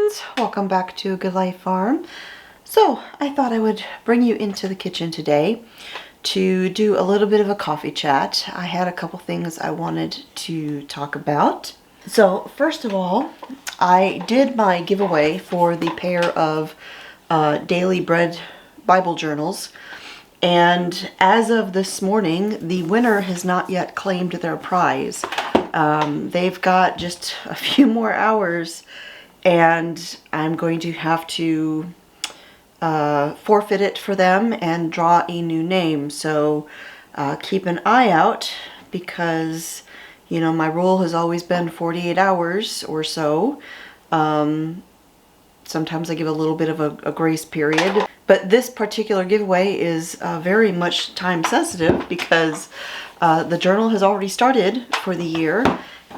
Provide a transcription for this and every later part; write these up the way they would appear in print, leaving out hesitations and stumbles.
friends, welcome back to A Good Life Farm. So I thought I would bring you into the kitchen today to do a little bit of a coffee chat. I had a couple things I wanted to talk about. So first of all, I did my giveaway for the pair of Daily Bread Bible journals, and as of this morning the winner has not yet claimed their prize. They've got just a few more hours and I'm going to have to forfeit it for them and draw a new name. So keep an eye out, because you know my rule has always been 48 hours or so. Sometimes I give a little bit of a grace period, but this particular giveaway is very much time sensitive because the journal has already started for the year,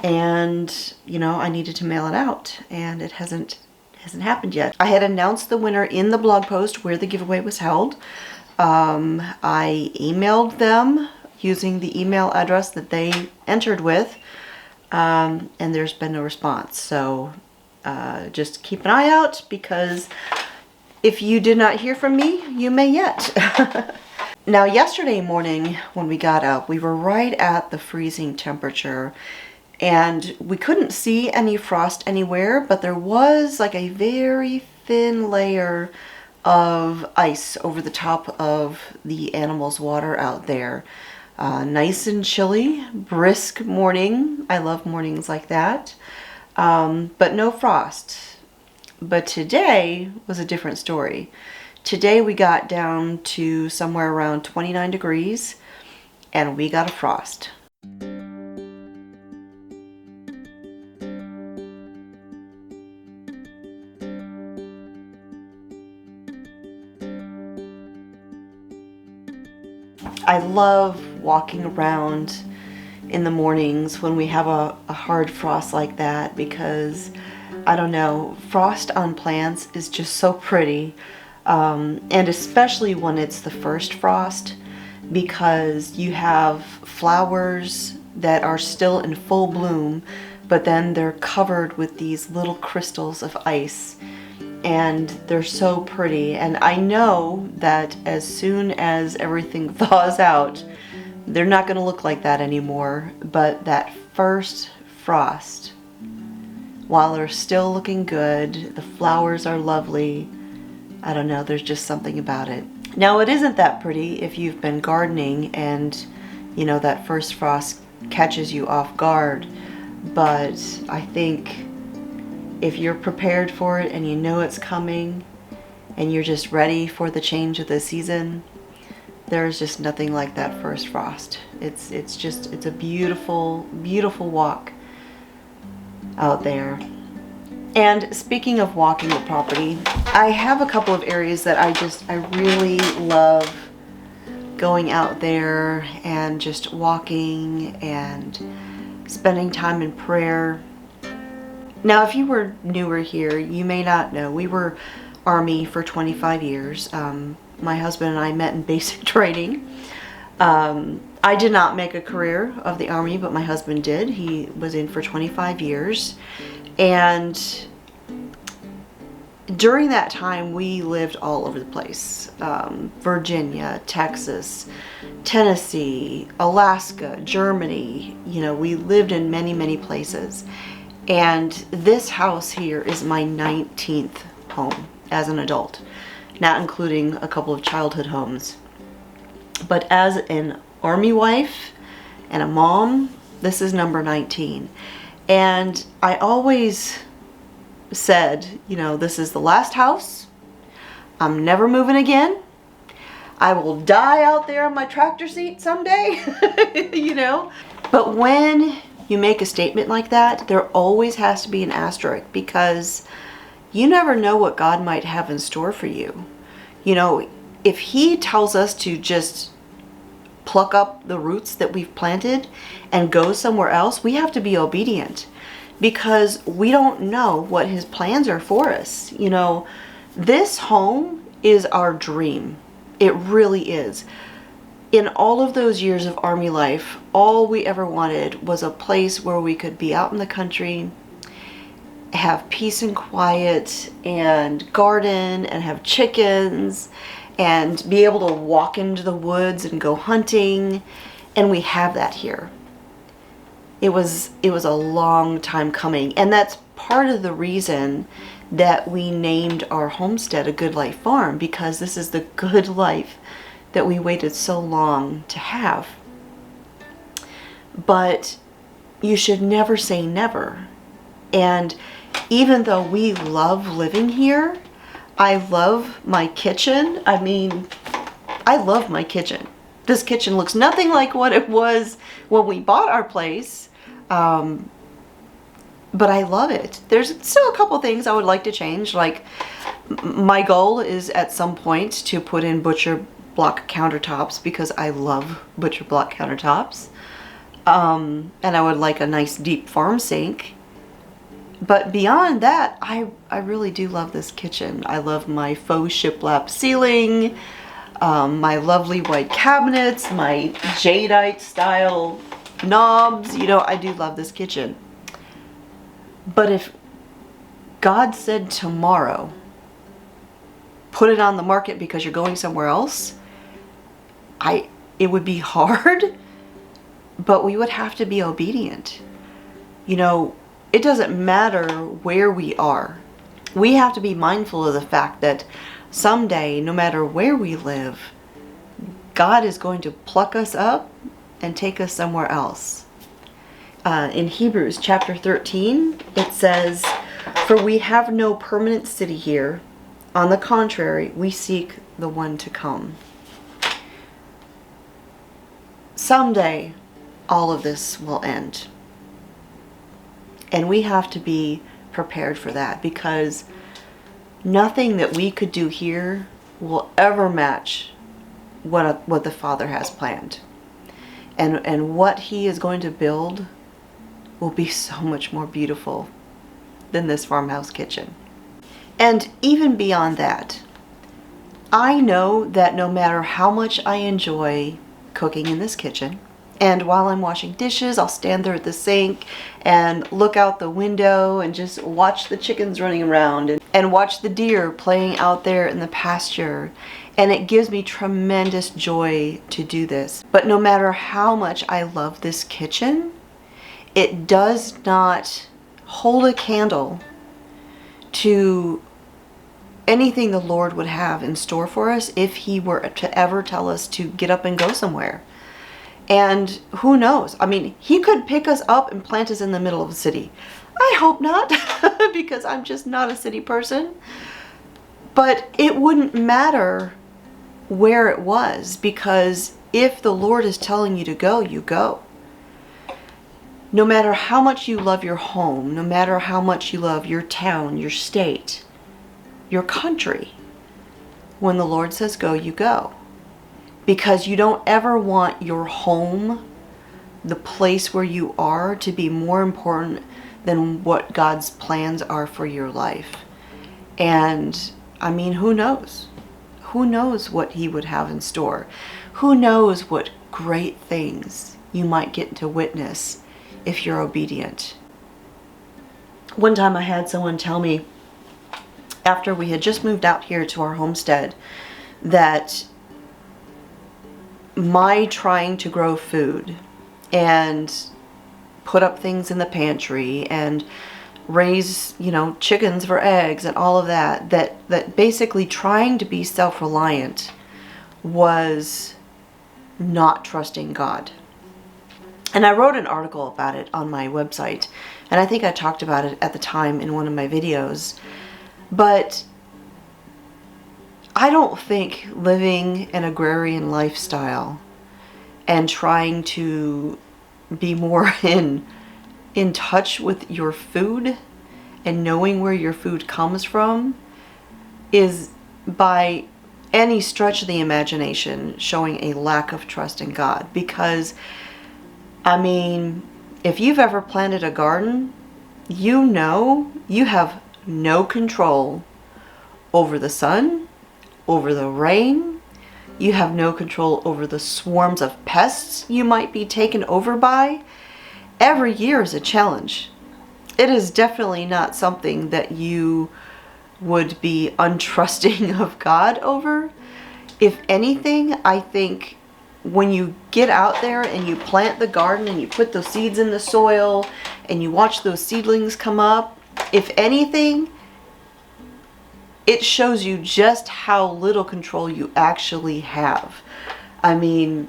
and you know I needed to mail it out, and it hasn't happened yet. I had announced the winner in the blog post where the giveaway was held. I emailed them using the email address that they entered with, and there's been no response. So just keep an eye out, because if you did not hear from me, you may yet. Now, yesterday morning when we got up, we were right at the freezing temperature, and we couldn't see any frost anywhere, but there was like a very thin layer of ice over the top of the animals' water out there. Nice and chilly, brisk morning. I love mornings like that. But no frost. But today was a different story. Today we got down to somewhere around 29 degrees and we got a frost. I love walking around in the mornings when we have a hard frost like that, because I don't know, frost on plants is just so pretty, and especially when it's the first frost, because you have flowers that are still in full bloom, but then they're covered with these little crystals of ice, and they're so pretty. And I know that as soon as everything thaws out, they're not going to look like that anymore, but that first frost, while they're still looking good, the flowers are lovely, I don't know, there's just something about it. Now, it isn't that pretty if you've been gardening and you know that first frost catches you off guard, but I think if you're prepared for it and you know it's coming and you're just ready for the change of the season, there's just nothing like that first frost. It's a beautiful, beautiful walk out there. And speaking of walking the property, I have a couple of areas that I really love going out there and just walking and spending time in prayer. Now, if you were newer here, you may not know, we were Army for 25 years. My husband and I met in basic training. I did not make a career of the Army, but my husband did. He was in for 25 years. And during that time, we lived all over the place. Virginia, Texas, Tennessee, Alaska, Germany. You know, we lived in many, many places. And this house here is my 19th home as an adult, not including a couple of childhood homes. But as an Army wife and a mom, this is number 19. And I always said, you know, this is the last house. I'm never moving again. I will die out there on my tractor seat someday, you know. But when you make a statement like that, there always has to be an asterisk, because you never know what God might have in store for you. You know, if He tells us to just pluck up the roots that we've planted and go somewhere else, we have to be obedient, because we don't know what His plans are for us. You know, this home is our dream. It really is. In all of those years of Army life, all we ever wanted was a place where we could be out in the country have peace and quiet and garden and have chickens and be able to walk into the woods and go hunting. And we have that here. It was a long time coming, and that's part of the reason that we named our homestead A Good Life Farm, because this is the good life that we waited so long to have. But you should never say never. And even though we love living here, I love my kitchen. I mean, I love my kitchen. This kitchen looks nothing like what it was when we bought our place. But I love it. There's still a couple things I would like to change. Like, my goal is at some point to put in butcher block countertops, because I love butcher block countertops. And I would like a nice deep farm sink. But beyond that, I really do love this kitchen. I love my faux shiplap ceiling, my lovely white cabinets, my jadeite style knobs. You know, I do love this kitchen. But if God said tomorrow, put it on the market because you're going somewhere else, it would be hard, but we would have to be obedient. You know, it doesn't matter where we are. We have to be mindful of the fact that someday, no matter where we live, God is going to pluck us up and take us somewhere else. In Hebrews chapter 13, it says, "For we have no permanent city here. On the contrary, we seek the one to come." Someday, all of this will end. And we have to be prepared for that, because nothing that we could do here will ever match what the Father has planned. And what He is going to build will be so much more beautiful than this farmhouse kitchen. And even beyond that, I know that no matter how much I enjoy cooking in this kitchen, and while I'm washing dishes, I'll stand there at the sink and look out the window and just watch the chickens running around and watch the deer playing out there in the pasture. And it gives me tremendous joy to do this. But no matter how much I love this kitchen, it does not hold a candle to anything the Lord would have in store for us if He were to ever tell us to get up and go somewhere. And who knows? I mean, He could pick us up and plant us in the middle of a city. I hope not, because I'm just not a city person. But it wouldn't matter where it was, because if the Lord is telling you to go, you go. No matter how much you love your home, no matter how much you love your town, your state, your country, when the Lord says go, you go. Because you don't ever want your home, the place where you are, to be more important than what God's plans are for your life. And I mean, who knows? Who knows what He would have in store? Who knows what great things you might get to witness if you're obedient. One time I had someone tell me, after we had just moved out here to our homestead, that my trying to grow food and put up things in the pantry and raise, chickens for eggs and all of that basically trying to be self-reliant was not trusting God. And I wrote an article about it on my website, and I think I talked about it at the time in one of my videos. But I don't think living an agrarian lifestyle and trying to be more in touch with your food and knowing where your food comes from is by any stretch of the imagination showing a lack of trust in God. Because I mean, if you've ever planted a garden, you know you have no control over the sun, over the rain. You have no control over the swarms of pests you might be taken over by. Every year is a challenge. it is definitely not something that you would be untrusting of God over. If anything, I think when you get out there and you plant the garden and you put those seeds in the soil and you watch those seedlings come up, if anything, it shows you just how little control you actually have. I mean,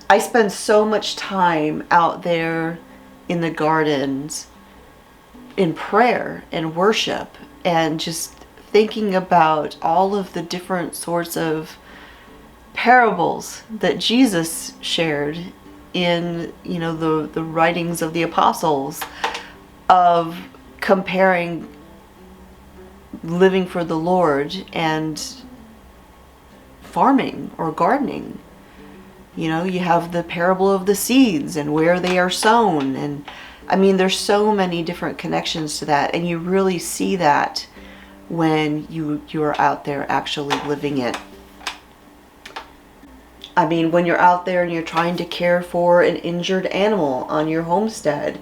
I spend so much time out there in the gardens in prayer and worship and just thinking about all of the different sorts of parables that Jesus shared in, you know, the writings of the apostles, of comparing living for the Lord and farming or gardening. You know, you have the parable of the seeds and where they are sown, and I mean, there's so many different connections to that, and you really see that when you're out there actually living it. I mean, when you're out there and you're trying to care for an injured animal on your homestead,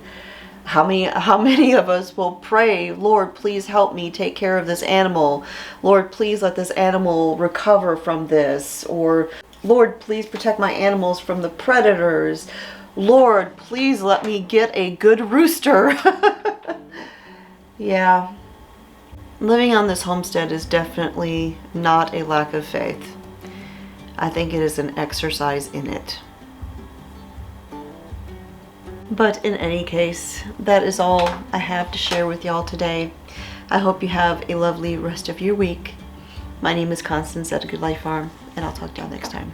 how many of us will pray, Lord, please help me take care of this animal. Lord, please let this animal recover from this. Or, Lord, please protect my animals from the predators. Lord, please let me get a good rooster. Yeah. Living on this homestead is definitely not a lack of faith. I think it is an exercise in it. But in any case, that is all I have to share with y'all today. I hope you have a lovely rest of your week. My name is Constance at A Good Life Farm, and I'll talk to y'all next time.